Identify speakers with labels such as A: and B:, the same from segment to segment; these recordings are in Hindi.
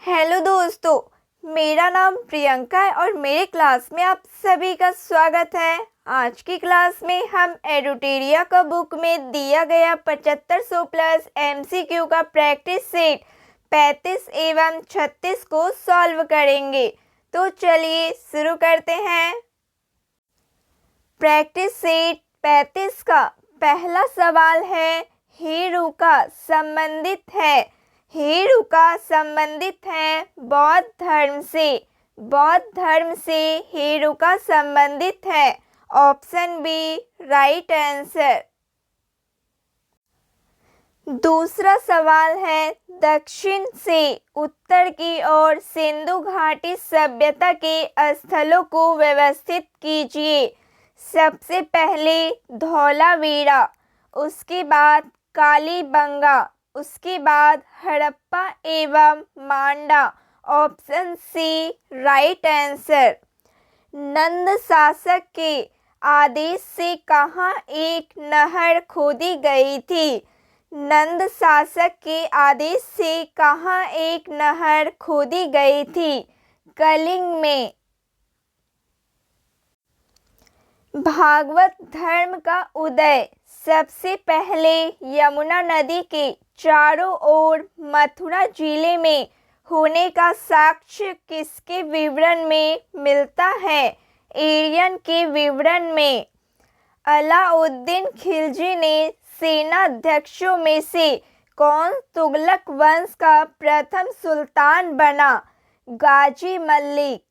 A: हेलो दोस्तों, मेरा नाम प्रियंका है और मेरे क्लास में आप सभी का स्वागत है। आज की क्लास में हम एडुटेरिया का बुक में दिया गया 7500 प्लस एमसीक्यू का प्रैक्टिस सेट 35 एवं 36 को सॉल्व करेंगे। तो चलिए शुरू करते हैं। प्रैक्टिस सेट 35 का पहला सवाल है, हेरुका संबंधित है। हेरुका संबंधित है बौद्ध धर्म से। बौद्ध धर्म से हेरुका संबंधित है। Option B right answer. दूसरा सवाल है, दक्षिण से उत्तर की ओर सिंधु घाटी सभ्यता के स्थलों को व्यवस्थित कीजिए। सबसे पहले धौलावीरा, उसके बाद कालीबंगा, उसके बाद हड़प्पा एवं Manda. Option C right answer. Nanda शासक के आदेश से कहाँ एक नहर खोदी गई थी? नंद शासक के आदेश से कहाँ एक नहर खोदी गई थी? कलिंग में। भागवत धर्म का उदय सबसे पहले यमुना नदी के चारों ओर मथुरा जिले में होने का साक्ष्य किसके विवरण में मिलता है? एरियन के विवरण में। अलाउद्दीन खिलजी ने सेनाध्यक्षों में से कौन तुगलक वंश का प्रथम सुल्तान बना? गाजी मलिक।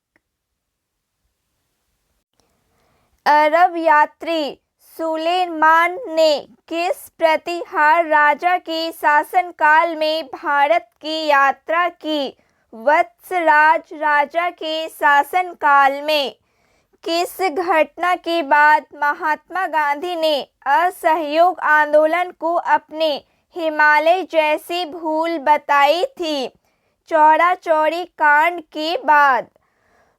A: अरब यात्री सुलेमान ने किस प्रतिहार राजा के शासनकाल में भारत की यात्रा की? वत्सराज राजा के शासनकाल में। किस घटना के बाद महात्मा गांधी ने असहयोग आंदोलन को अपने हिमालय जैसी भूल बताई थी? चौरा चौरी कांड के बाद।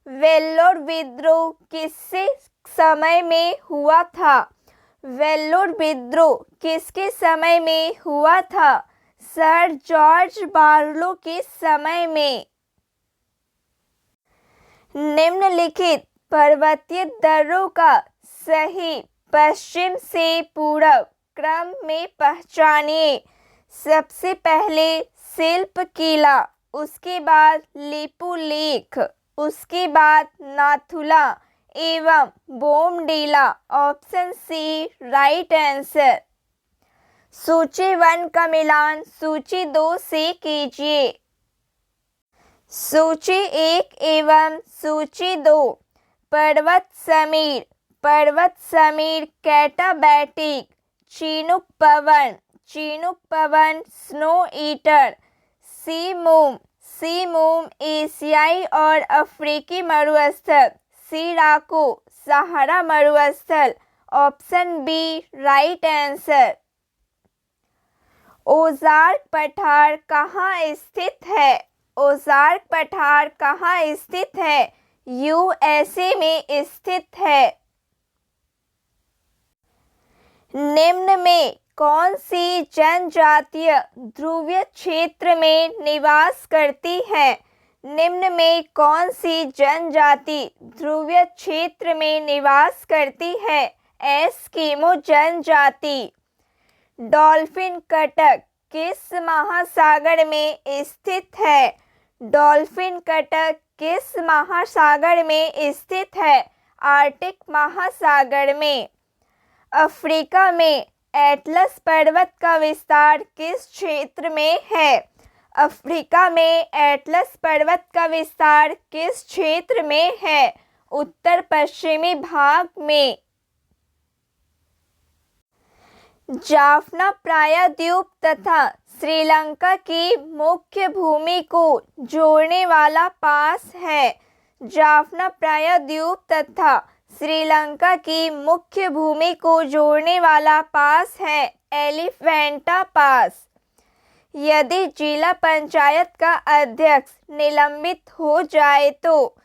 A: वेल्लोर विद्रोह किससे समय में हुआ था? वेल्लोर विद्रोह किसके समय में हुआ था? सर जॉर्ज बार्लो के समय में। निम्नलिखित पर्वतीय दर्रों का सही पश्चिम से पूर्व क्रम में पहचानिए। सबसे पहले शिल्प किला, उसके बाद लिपुलेख, उसके बाद नाथुला एवं Bomdila. Option C right answer. सूची 1 का मिलान सूची 2 से कीजिए। सूची 1 एवं सूची 2। पर्वत समीर, पर्वत समीर कैटाबैटिक। चिनुक पवन, चिनुक पवन स्नो ईटर। सीमूम, सीमूम एशियाई और अफ्रीकी मरुस्थल। सिराको सहारा मरुस्थल। Option B right answer. Ozark पठार कहाँ स्थित है? ओज़ार्क पठार कहाँ स्थित है? यूएसए में स्थित है। निम्न में कौन सी जनजातीय ध्रुवीय क्षेत्र में निवास करती है? निम्न में कौन सी जनजाति ध्रुवीय क्षेत्र में निवास करती है? एस्किमो जनजाति। डॉल्फिन कटक किस महासागर में स्थित है? डॉल्फिन कटक किस महासागर में स्थित है? आर्कटिक महासागर में। अफ्रीका में एटलस पर्वत का विस्तार किस क्षेत्र में है? अफ्रीका में एटलस पर्वत का विस्तार किस क्षेत्र में है? उत्तर पश्चिमी भाग में। जाफना प्रायद्वीप तथा श्रीलंका की मुख्य भूमि को जोड़ने वाला पास है। जाफना प्रायद्वीप तथा श्रीलंका की मुख्य भूमि को जोड़ने वाला पास है एलिफेंटा पास। यदि जिला पंचायत का अध्यक्ष निलंबित हो जाए तो?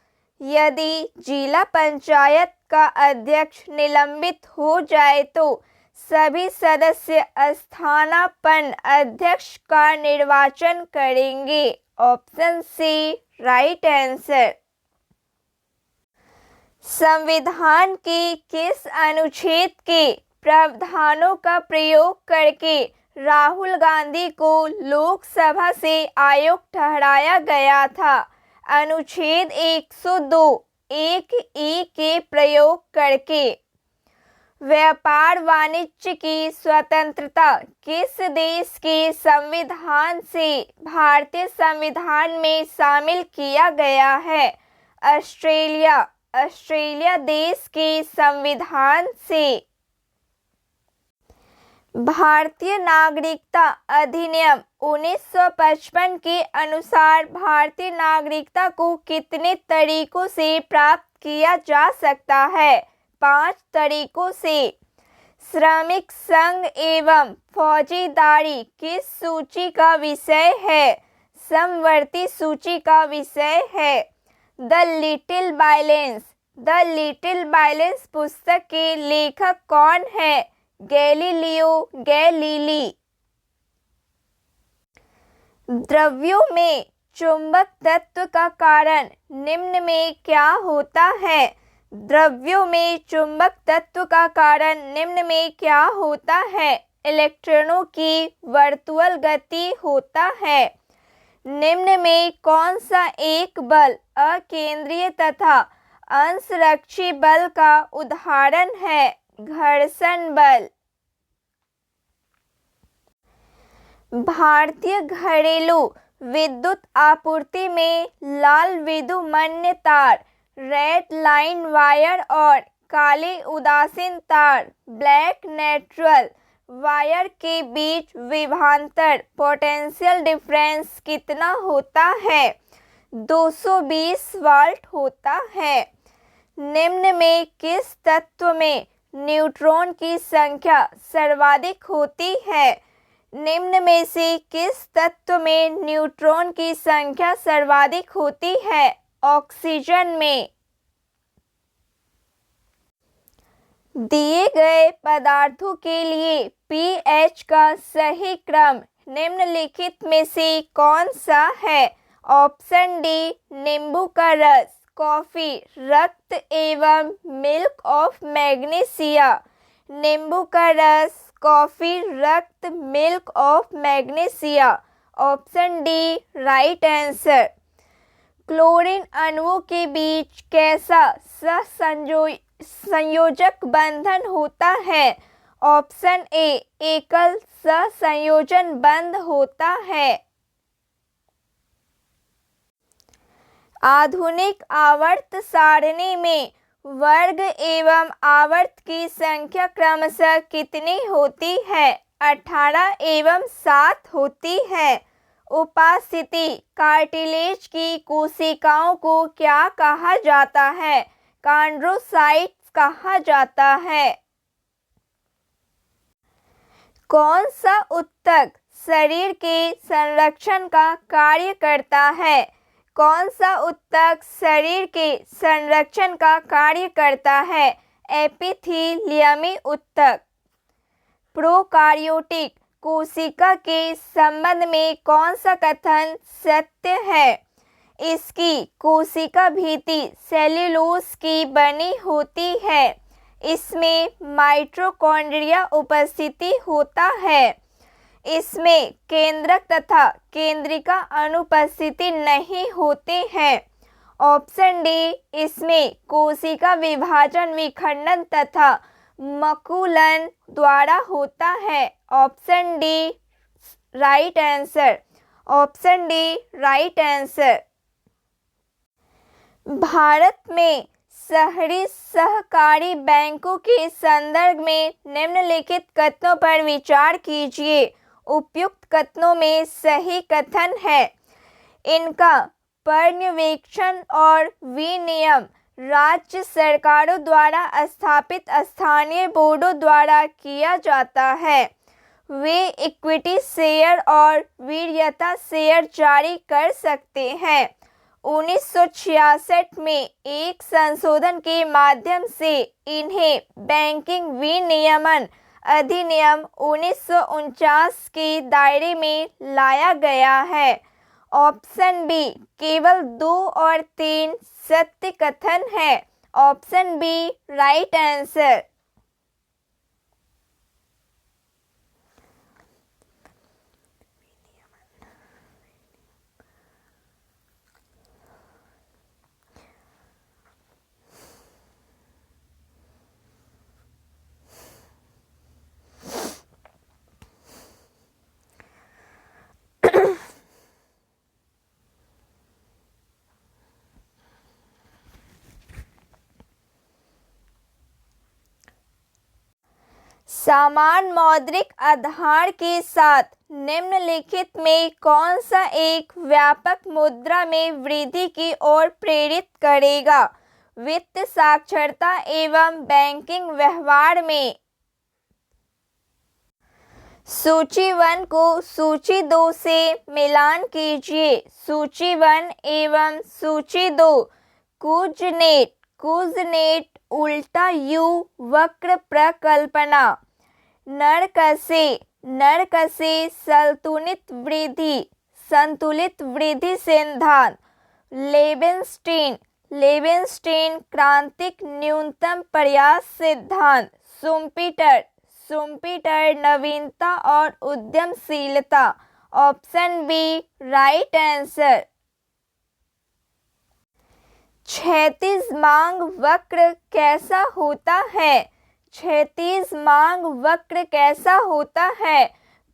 A: यदि जिला पंचायत का अध्यक्ष निलंबित हो जाए तो सभी सदस्य स्थानापन्न अध्यक्ष का निर्वाचन करेंगे। Option C right answer. संविधान के किस अनुच्छेद के प्रावधानों का प्रयोग करके राहुल गांधी को लोकसभा से अयोग्य ठहराया गया था? अनुच्छेद 102 एक ई के प्रयोग करके। व्यापार वाणिज्य की स्वतंत्रता किस देश के संविधान से भारतीय संविधान में शामिल किया गया है? ऑस्ट्रेलिया। ऑस्ट्रेलिया देश के संविधान से। भारतीय नागरिकता अधिनियम 1955 के अनुसार भारतीय नागरिकता को कितने तरीकों से प्राप्त किया जा सकता है? 5 तरीकों से। श्रमिक संघ एवं फौजीदारी किस सूची का विषय है? समवर्ती सूची का विषय है। The little balance. The little balance पुस्तक के लेखक कौन है? Galileo Galilei. द्रव्यों में चुंबक तत्व का कारण निम्न में क्या होता है? द्रव्यों में चुंबक तत्व का कारण निम्न में क्या होता है? इलेक्ट्रॉनों की वर्तुअल गति होता है। निम्न में कौन सा एक बल अकेंद्रीय तथा अंशरक्षी बल का उदाहरण है? घर्षण बल। भारतीय घरेलू विद्युत आपूर्ति में लाल विद्युमन्य तार, रेड लाइन वायर और काले उदासीन तार, ब्लैक न्यूट्रल वायर के बीच विभवांतर पोटेंशियल डिफरेंस कितना होता है? 220 वोल्ट होता है। निम्न में किस तत्व में न्यूट्रॉन की संख्या सर्वाधिक होती है? निम्न में से किस तत्व में न्यूट्रॉन की संख्या सर्वाधिक होती है? ऑक्सीजन में। दिए गए पदार्थों के लिए पीएच का सही क्रम निम्नलिखित में से कौन सा है? ऑप्शन डी नींबू का रस, कॉफी, रक्त एवं मिल्क ऑफ मैग्नीशिया। नींबू का रस, कॉफी, रक्त, milk of magnesia. Option D right answer. Chlorine अणुओं के बीच कैसा सहसंयोजक बंधन होता है? ऑप्शन ए एकल सहसंयोजन बंध होता है। आधुनिक आवर्त सारणी में वर्ग एवं आवर्त की संख्या क्रमशः कितनी होती है? 18 एवं 7 होती है। उपास्थिति कार्टिलेज की कोशिकाओं को क्या कहा जाता है? कॉन्ड्रोसाइट्स कहा जाता है। कौन सा ऊतक शरीर के संरक्षण का कार्य करता है? कौन सा ऊतक शरीर के संरक्षण का कार्य करता है? एपिथेलियमी ऊतक। प्रोकार्योटिक कोशिका के संबंध में कौन सा कथन सत्य है? इसकी कोशिका भित्ति सेल्यूलोज की बनी होती है। इसमें माइटोकॉन्ड्रिया उपस्थिति होता है। इसमें केंद्रक तथा केंद्रिका अनुपस्थिति नहीं होते हैं। ऑप्शन डी इसमें कोशिका विभाजन विखंडन तथा मकुलन द्वारा होता है। Option D right answer. Option D right answer. भारत में शहरी सहकारी बैंकों के संदर्भ में निम्नलिखित कथनों पर विचार कीजिए। उपयुक्त कथनों में सही कथन है। इनका पर्यवेक्षण और विनियमन राज्य सरकारों द्वारा स्थापित स्थानीय बोर्डों द्वारा किया जाता है। वे इक्विटी शेयर और वरीयता शेयर जारी कर सकते हैं। 1966 में एक संशोधन के माध्यम से इन्हें बैंकिंग विनियमन अधिनियम 1949 के दायरे में लाया गया है। ऑप्शन बी केवल 2 और 3 सत्य कथन है। Option B right answer. समान मौद्रिक आधार के साथ निम्नलिखित में कौन सा एक व्यापक मुद्रा में वृद्धि की ओर प्रेरित करेगा? वित्त साक्षरता एवं बैंकिंग व्यवहार में। सूची 1 को सूची 2 से मिलान कीजिए। सूची 1 एवं सूची 2। कुजनेट कुजनेट उल्टा यू वक्र प्रकल्पना। नरकसे नरकसे संतुलित वृद्धि सिद्धांत। लेबेनस्टीन लेबेनस्टीन क्रांतिक न्यूनतम प्रयास सिद्धांत। सुम्पीटर नवीनता और उद्यमशीलता। Option B right answer. क्षैतिज मांग वक्र कैसा होता है? क्षैतिज मांग वक्र कैसा होता है?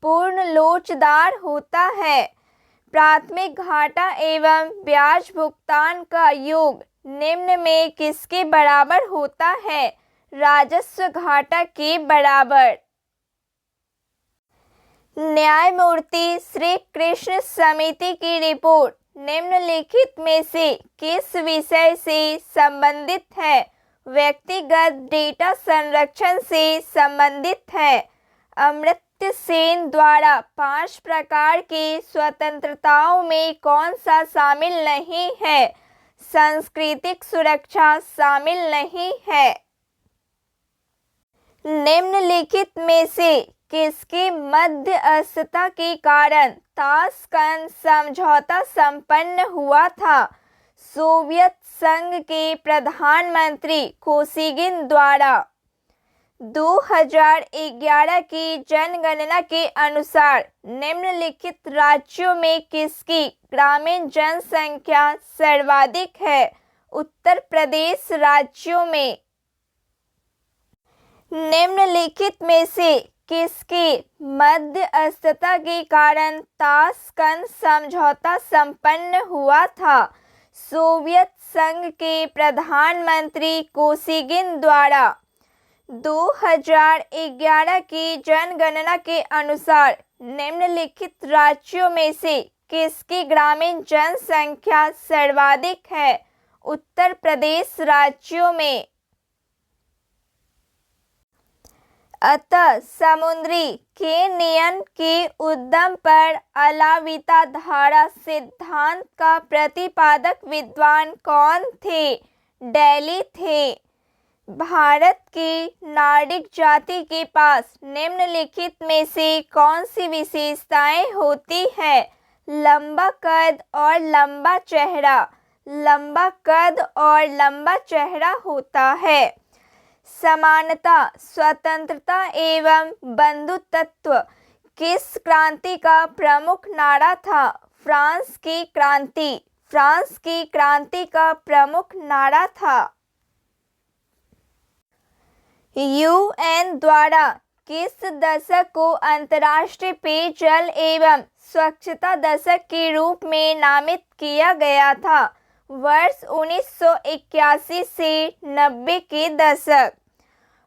A: पूर्ण लोचदार होता है। प्राथमिक घाटा एवं ब्याज भुगतान का योग निम्न में किसके बराबर होता है? राजस्व घाटा के बराबर। न्यायमूर्ति श्री कृष्ण समिति की रिपोर्ट निम्नलिखित में से किस विषय से संबंधित है? व्यक्तिगत डेटा संरक्षण से संबंधित है। अमर्त्य सेन द्वारा 5 प्रकार की स्वतंत्रताओं में कौन सा शामिल नहीं है? सांस्कृतिक सुरक्षा शामिल नहीं है। निम्नलिखित में से किसकी मध्यस्थता के कारण ताशकंद समझौता संपन्न हुआ था? सोवियत संघ के प्रधानमंत्री कोसिगिन द्वारा। 2011 की जनगणना के अनुसार निम्नलिखित राज्यों में किसकी ग्रामीण जनसंख्या सर्वाधिक है? उत्तर प्रदेश राज्यों में। निम्नलिखित में से किसकी मध्यस्थता के कारण ताशकंद समझौता संपन्न हुआ था? सोवियत संघ के प्रधानमंत्री कोसिगिन द्वारा। 2011 की जनगणना के अनुसार निम्नलिखित राज्यों में से किसकी ग्रामीण जनसंख्या सर्वाधिक है? उत्तर प्रदेश राज्यों में। अतः समुद्री केनियन के उद्यम पर अलाविता धारा सिद्धांत का प्रतिपादक विद्वान कौन थे? डेली थे। भारत की नार्डिक जाति के पास निम्नलिखित में से कौन सी विशेषताएं होती है? लंबा कद और लंबा चेहरा। लंबा कद और लंबा चेहरा होता है। समानता, स्वतंत्रता एवं बंधुत्व किस क्रांति का प्रमुख नारा था? फ्रांस की क्रांति। फ्रांस की क्रांति का प्रमुख नारा था। यूएन द्वारा किस दशक को अंतर्राष्ट्रीय पेयजल एवं स्वच्छता दशक के रूप में नामित किया गया था? वर्ष 1981 से 90 के दशक।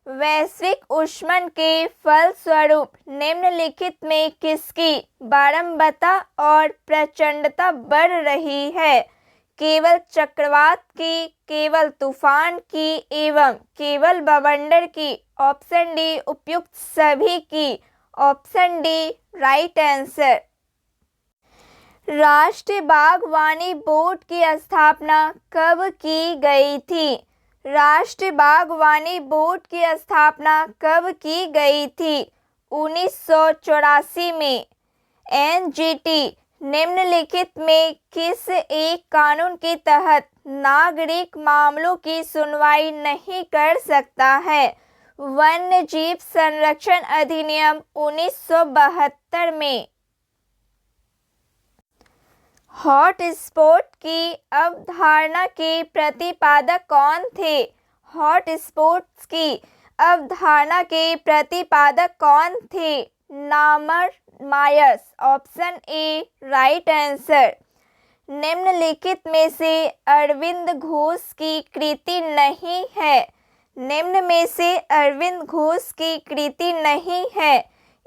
A: वैश्विक ऊष्मन के फलस्वरूप निम्नलिखित में किसकी बारंबारता और प्रचंडता बढ़ रही है? केवल चक्रवात की, केवल तूफान की एवं केवल बवंडर की। ऑप्शन डी उपयुक्त सभी की। Option D right answer. राष्ट्रीय बागवानी बोर्ड की स्थापना कब की गई थी? राष्ट्रीय बागवानी बोर्ड की स्थापना कब की गई थी? 1984 में। एनजीटी निम्नलिखित में किस एक कानून के तहत नागरिक मामलों की सुनवाई नहीं कर सकता है? वन्य जीव संरक्षण अधिनियम 1972 में। हॉटस्पॉट की अवधारणा के प्रतिपादक कौन थे? हॉटस्पॉट्स की अवधारणा के प्रतिपादक कौन थे? Norman Myers. Option A right answer. निम्नलिखित में से अरविंद घोष की कृति नहीं है। निम्न में से अरविंद घोष की कृति नहीं है।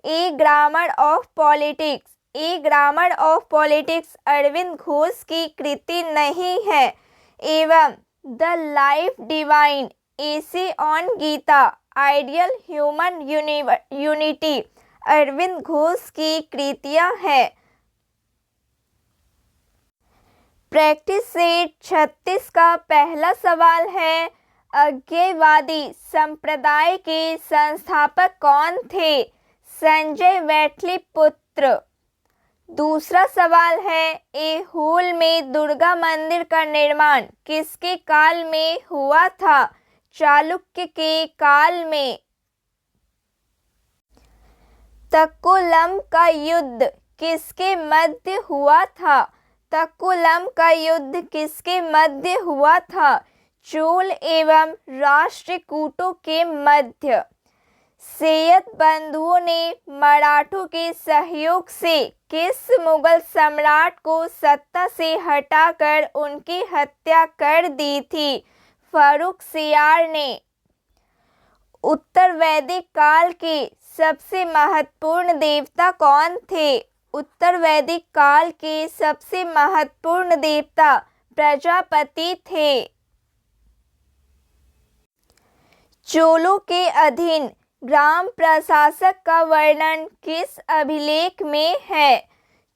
A: A grammar of politics. A grammar of politics Aurobindo Ghosh की कृति नहीं है। एवं the life divine essay on Gita ideal human unity Aurobindo Ghosh की कृतियां हैं। प्रैक्टिस सेट 36 का पहला सवाल है, अज्ञेयवादी संप्रदाय के संस्थापक कौन थे? संजय वैठलिपुत्र। दूसरा सवाल है, ऐहोल में दुर्गा मंदिर का निर्माण किसके काल में हुआ था? चालुक्य के काल में। तक्कोलम का युद्ध किसके मध्य हुआ था? तक्कोलम का युद्ध किसके मध्य हुआ था? चोल एवं राष्ट्रकूटों के मध्य। सैयद बंधुओं ने मराठों के सहयोग से किस मुगल सम्राट को सत्ता से हटाकर उनकी हत्या कर दी थी? फर्रुखसियार ने। उत्तर वैदिक काल के सबसे महत्वपूर्ण देवता कौन थे? उत्तर वैदिक काल के सबसे महत्वपूर्ण देवता प्रजापति थे। चोलों के अधीन ग्राम प्रशासक का वर्णन किस अभिलेख में है?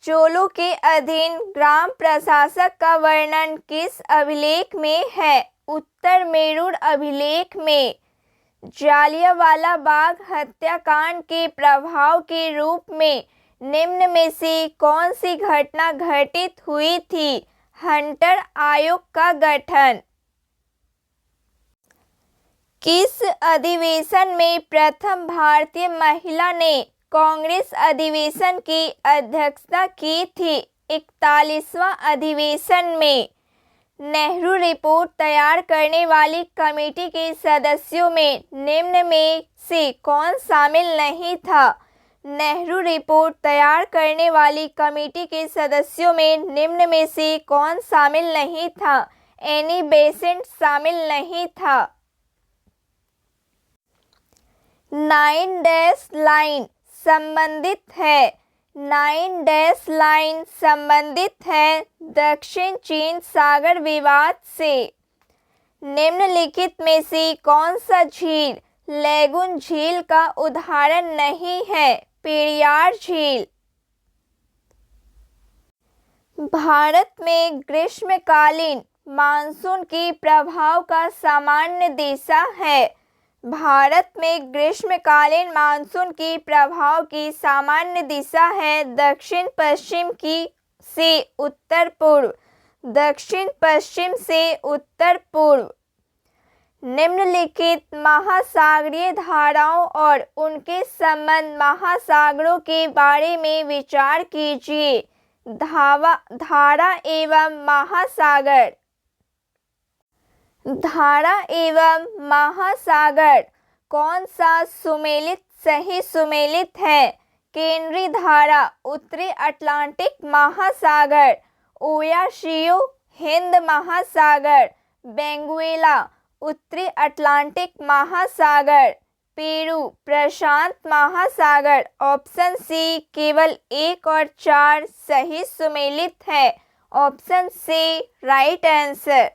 A: चोलों के अधीन ग्राम प्रशासक का वर्णन किस अभिलेख में है? उत्तर मेरूर अभिलेख में। जालियांवाला बाग हत्याकांड के प्रभाव के रूप में निम्न में से कौन सी घटना घटित हुई थी? हंटर आयोग का गठन। किस अधिवेशन में प्रथम भारतीय महिला ने कांग्रेस अधिवेशन की अध्यक्षता की थी? 41वां अधिवेशन में। नेहरू रिपोर्ट तैयार करने वाली कमेटी के सदस्यों में निम्न में से कौन शामिल नहीं था? नेहरू रिपोर्ट तैयार करने वाली कमेटी के सदस्यों में निम्न में से कौन शामिल नहीं था? एनी बेसेंट शामिल नहीं था। 9 डैश लाइन संबंधित है। 9 डैश लाइन संबंधित है दक्षिण चीन सागर विवाद से। निम्नलिखित में से कौन सा झील लैगून झील का उदाहरण नहीं है? पेरियार झील। भारत में ग्रीष्मकालीन मानसून के प्रभाव का सामान्य दिशा है। भारत में ग्रीष्मकालीन मानसून के प्रभाव की सामान्य दिशा है दक्षिण पश्चिम की से उत्तर पूर्व। दक्षिण पश्चिम से उत्तर पूर्व। निम्नलिखित महासागरीय धाराओं और उनके संबंध महासागरों के बारे में विचार कीजिए। धारा एवं महासागर। धारा एवं महासागर कौन सा सुमेलित सही सुमेलित है? केंद्रीय धारा उत्तरी अटलांटिक महासागर। ओयाशियो हिंद महासागर। बेंगुएला उत्तरी अटलांटिक महासागर। पेरू प्रशांत महासागर। ऑप्शन सी केवल 1 और 4 सही सुमेलित है। Option C right answer.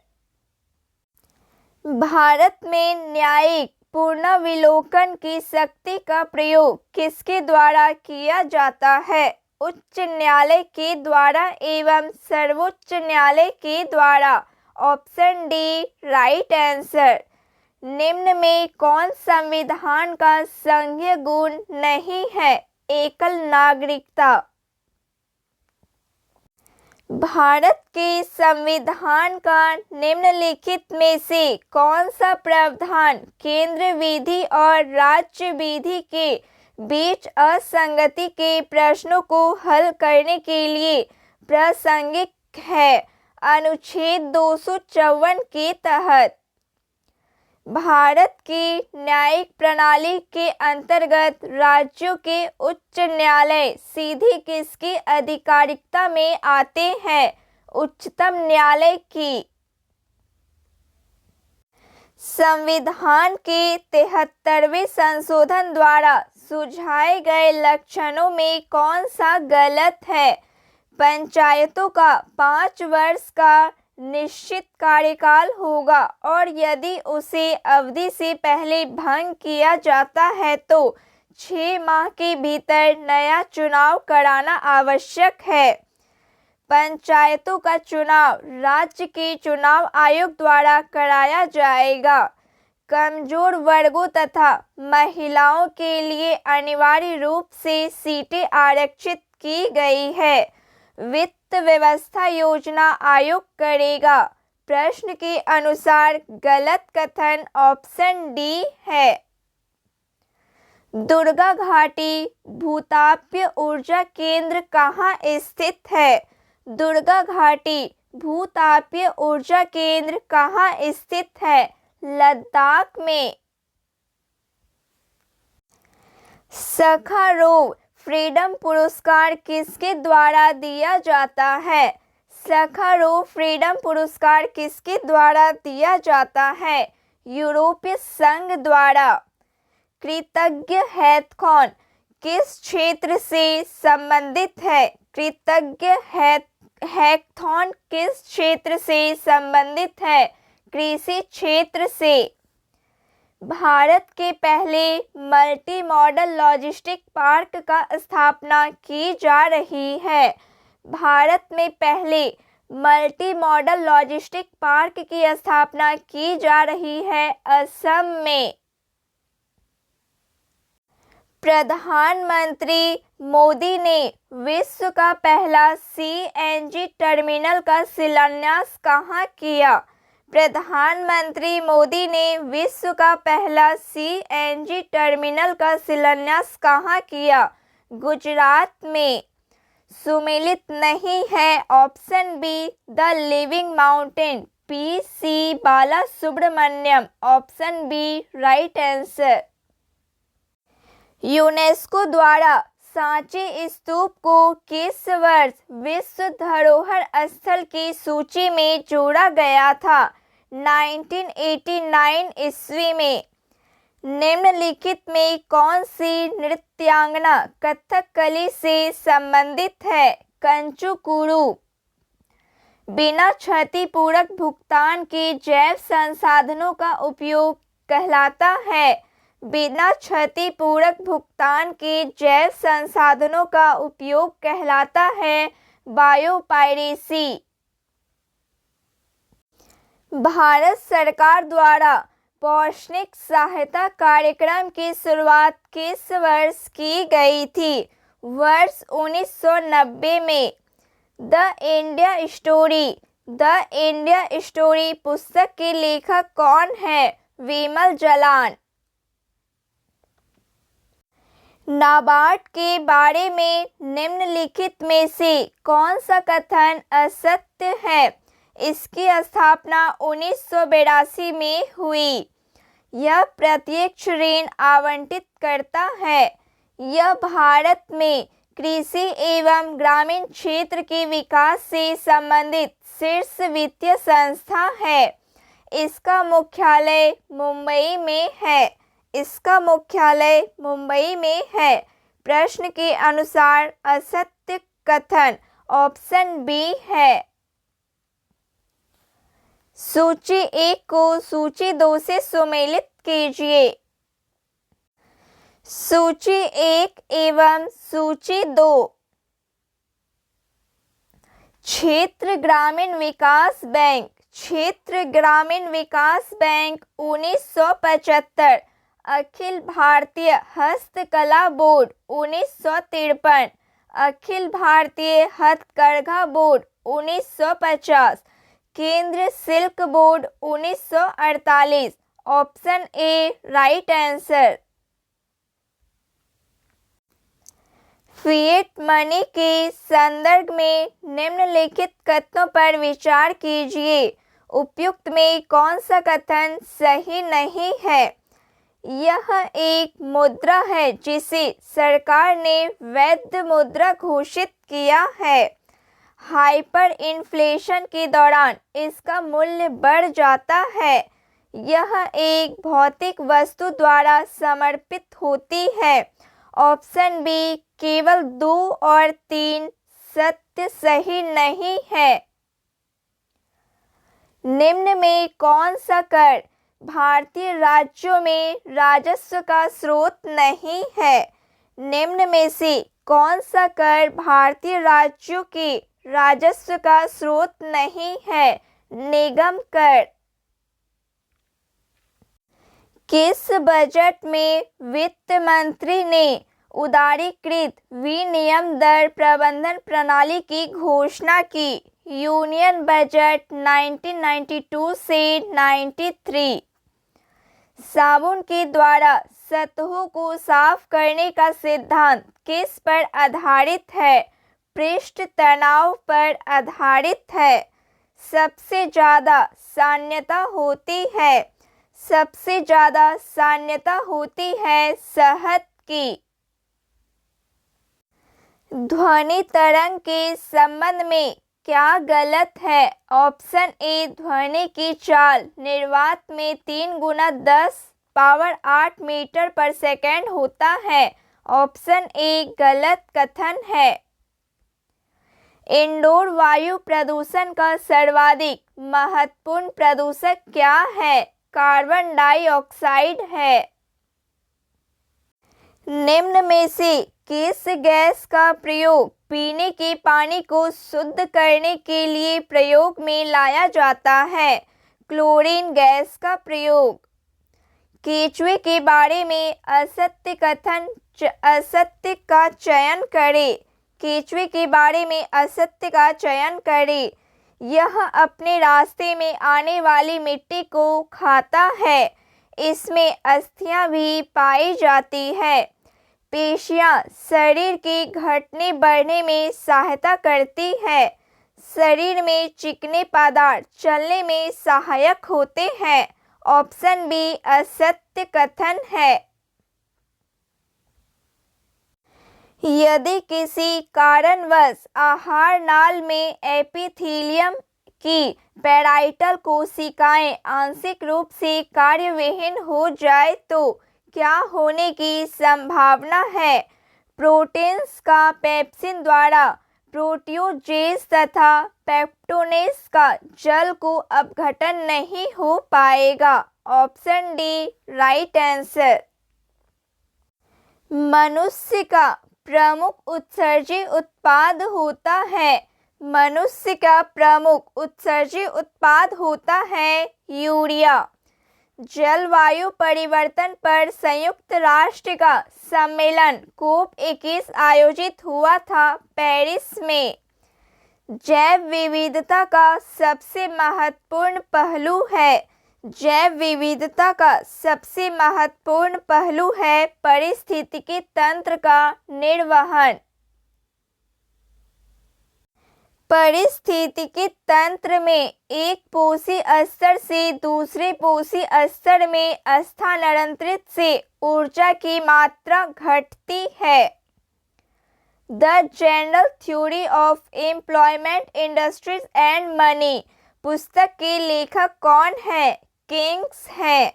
A: भारत में न्यायिक पुनर्विलोकन की शक्ति का प्रयोग किसके द्वारा किया जाता है? उच्च न्यायालय के द्वारा एवं सर्वोच्च न्यायालय के द्वारा। Option D right answer. निम्न में कौन संविधान का संघीय गुण नहीं है? एकल नागरिकता। भारत के संविधान का निम्नलिखित में से कौन सा प्रावधान केंद्र विधि और राज्य विधि के बीच असंगति के प्रश्नों को हल करने के लिए प्रासंगिक है? अनुच्छेद 254 के तहत भारत की न्यायिक प्रणाली के अंतर्गत राज्यों के उच्च न्यायालय सीधे किसकी अधिकारिता में आते हैं? उच्चतम न्यायालय की। संविधान के 73वें संशोधन द्वारा सुझाए गए लक्षणों में कौन सा गलत है? पंचायतों का 5 वर्ष का निश्चित कार्यकाल होगा और यदि उसे अवधि से पहले भंग किया जाता है तो 6 माह के भीतर नया चुनाव कराना आवश्यक है। पंचायतों का चुनाव राज्य के चुनाव आयोग द्वारा कराया जाएगा। कमजोर वर्गों तथा महिलाओं के लिए अनिवार्य रूप से सीटें आरक्षित की गई है। वित्त व्यवस्था योजना आयोग करेगा। प्रश्न के अनुसार गलत कथन ऑप्शन डी है। दुर्गा घाटी भूतापीय ऊर्जा केंद्र कहाँ स्थित है? दुर्गा घाटी भूतापीय ऊर्जा केंद्र कहाँ स्थित है? लद्दाख में। सखारोव फ्रीडम पुरस्कार किसके द्वारा दिया जाता है? सखारोव फ्रीडम पुरस्कार किसके द्वारा दिया जाता है? यूरोपीय संघ द्वारा। कृतज्ञ हैकाथॉन किस क्षेत्र से संबंधित है? कृतज्ञ हैकाथॉन किस क्षेत्र से संबंधित है? कृषि क्षेत्र से। भारत के पहले मल्टी मॉडल लॉजिस्टिक पार्क का स्थापना की जा रही है। भारत में पहले मल्टी मॉडल लॉजिस्टिक पार्क की स्थापना की जा रही है असम में। प्रधानमंत्री मोदी ने विश्व का पहला सीएनजी टर्मिनल का शिलान्यास कहाँ किया? प्रधानमंत्री मोदी ने विश्व का पहला सीएनजी टर्मिनल का शिलान्यास कहाँ किया? गुजरात में। सुमेलित नहीं है option B the living mountain PC Bala Subramaniam. Option B right answer. UNESCO द्वारा सांची स्तूप को किस वर्ष विश्व धरोहर स्थल की सूची में जोड़ा गया था? 1989 ईस्वी में। निम्नलिखित में कौन सी नृत्यांगना कथकली से संबंधित है? कंचुकुरु। बिना क्षतिपूरक भुगतान के जैव संसाधनों का उपयोग कहलाता है। बिना क्षतिपूरक भुगतान के जैव संसाधनों का उपयोग कहलाता है बायोपायरेसी। भारत सरकार द्वारा पौष्टिक सहायता कार्यक्रम की शुरुआत किस वर्ष की गई थी? वर्ष 1990 में। द इंडिया स्टोरी पुस्तक के लेखक कौन है? विमल जालान। नाबार्ड के बारे में निम्नलिखित में से कौन सा कथन असत्य है? इसकी स्थापना 1982 में हुई। यह प्रत्यक्ष ऋण आवंटित करता है। यह भारत में कृषि एवं ग्रामीण क्षेत्र के विकास से संबंधित शीर्ष वित्तीय संस्था है। इसका मुख्यालय मुंबई में है। इसका मुख्यालय मुंबई में है। प्रश्न के अनुसार असत्य कथन ऑप्शन बी है। सूची 1 को सूची 2 से सुमेलित कीजिए। सूची 1 एवं सूची 2। क्षेत्र ग्रामीण विकास बैंक। क्षेत्र ग्रामीण विकास बैंक 1975। अखिल भारतीय हस्तकला बोर्ड 1953। अखिल भारतीय हथकरघा बोर्ड 1950, केंद्रीय शुल्क board 1948। Option A right answer. Fiat money के संदर्भ में निम्नलिखित कथनों पर विचार कीजिए। उपयुक्त में कौन सा कथन सही नहीं है? यह एक मुद्रा है जिसे सरकार ने वैध मुद्रा घोषित किया है। हाइपर इन्फ्लेशन के दौरान इसका मूल्य बढ़ जाता है। यह एक भौतिक वस्तु द्वारा समर्पित होती है। ऑप्शन बी केवल 2 और 3 सत्य सही नहीं है। निम्न में कौन सा कर भारतीय राज्यों में राजस्व का स्रोत नहीं है? निम्न में से कौन सा कर भारतीय राज्यों के राजस्व का स्रोत नहीं है? निगम कर। किस बजट में वित्त मंत्री ने उदारीकृत विनिमय दर प्रबंधन प्रणाली की घोषणा की? यूनियन बजट 1992 से 93। साबुन के द्वारा सतहों को साफ करने का सिद्धांत किस पर आधारित है? पृष्ठ तनाव पर आधारित है। सबसे ज़्यादा सान्यता होती है। सबसे ज़्यादा सान्यता होती है शहद की। ध्वनि तरंग के संबंध में क्या गलत है? ऑप्शन ए ध्वनि की चाल निर्वात में 3 गुना 10 पावर 8 मीटर पर सेकंड होता है। ऑप्शन ए गलत कथन है। इंडोर वायु प्रदूषण का सर्वाधिक महत्वपूर्ण प्रदूषक क्या है? कार्बन डाइऑक्साइड है। निम्न में से किस गैस का प्रयोग पीने के पानी को शुद्ध करने के लिए प्रयोग में लाया जाता है? क्लोरीन गैस का प्रयोग। केचुए के बारे में असत्य का चयन करें। केचुए के बारे में असत्य का चयन करें। यह अपने रास्ते में आने वाली मिट्टी को खाता है। इसमें अस्थियां भी पाई जाती है। पेशियां शरीर के घटने बढ़ने में सहायता करती है। शरीर में चिकने पदार्थ चलने में सहायक होते हैं। ऑप्शन बी असत्य कथन है। यदि किसी कारणवश आहार नाल में एपिथेलियम की पैराइटल कोशिकाएं आंशिक रूप से कार्यविहीन हो जाए तो क्या होने की संभावना है? प्रोटीन्स का पेप्सिन द्वारा प्रोटियोजेज तथा पेप्टोनेस का जल को अपघटन नहीं हो पाएगा। Option D right answer. मनुष्य का प्रमुख उत्सर्जी उत्पाद होता है। मनुष्य का प्रमुख उत्सर्जी उत्पाद होता है यूरिया। जलवायु परिवर्तन पर संयुक्त राष्ट्र का सम्मेलन COP21 आयोजित हुआ था पेरिस में। जैव विविधता का सबसे महत्वपूर्ण पहलू है। जैव विविधता का सबसे महत्वपूर्ण पहलू है पारिस्थितिकी तंत्र का निर्वहन। पारिस्थितिकी तंत्र में एक पोषी स्तर से दूसरे पोषी स्तर में स्थानांतरित से ऊर्जा की मात्रा घटती है। The general theory of employment industries and money पुस्तक के लेखक कौन है? किंग्स हैं।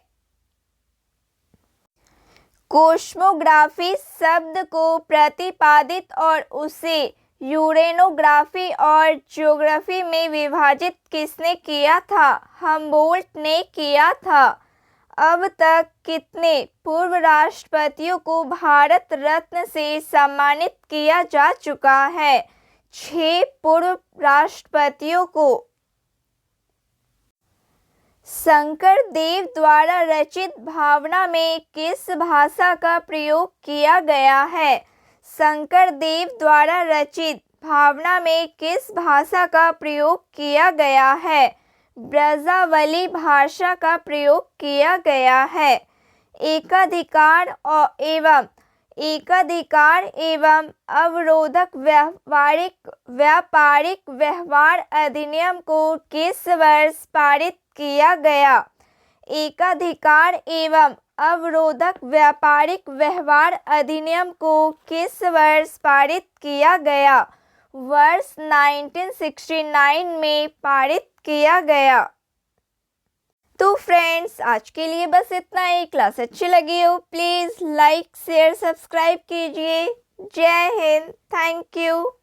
A: कोस्मोग्राफी शब्द को प्रतिपादित और उसे यूरेनोग्राफी और ज्योग्राफी में विभाजित किसने किया था? हमबोल्ट ने किया था। अब तक कितने पूर्व राष्ट्रपतियों को भारत रत्न से सम्मानित किया जा चुका है? 6 पूर्व राष्ट्रपतियों को। शंकरदेव द्वारा रचित भावना में किस भाषा का प्रयोग किया गया है? शंकरदेव द्वारा रचित भावना में किस भाषा का प्रयोग किया गया है? ब्रजावली भाषा का प्रयोग किया गया है। एकाधिकार एवं अवरोधक व्यापारिक व्यवहार अधिनियम को किस वर्ष पारित किया गया? एकाधिकार एवं अवरोधक व्यापारिक व्यवहार अधिनियम को किस वर्ष पारित किया गया? वर्ष 1969 में पारित किया गया। तो फ्रेंड्स, आज के लिए बस इतना ही। क्लास अच्छी लगी हो प्लीज़ लाइक शेयर सब्सक्राइब कीजिए। जय हिंद, थैंक यू।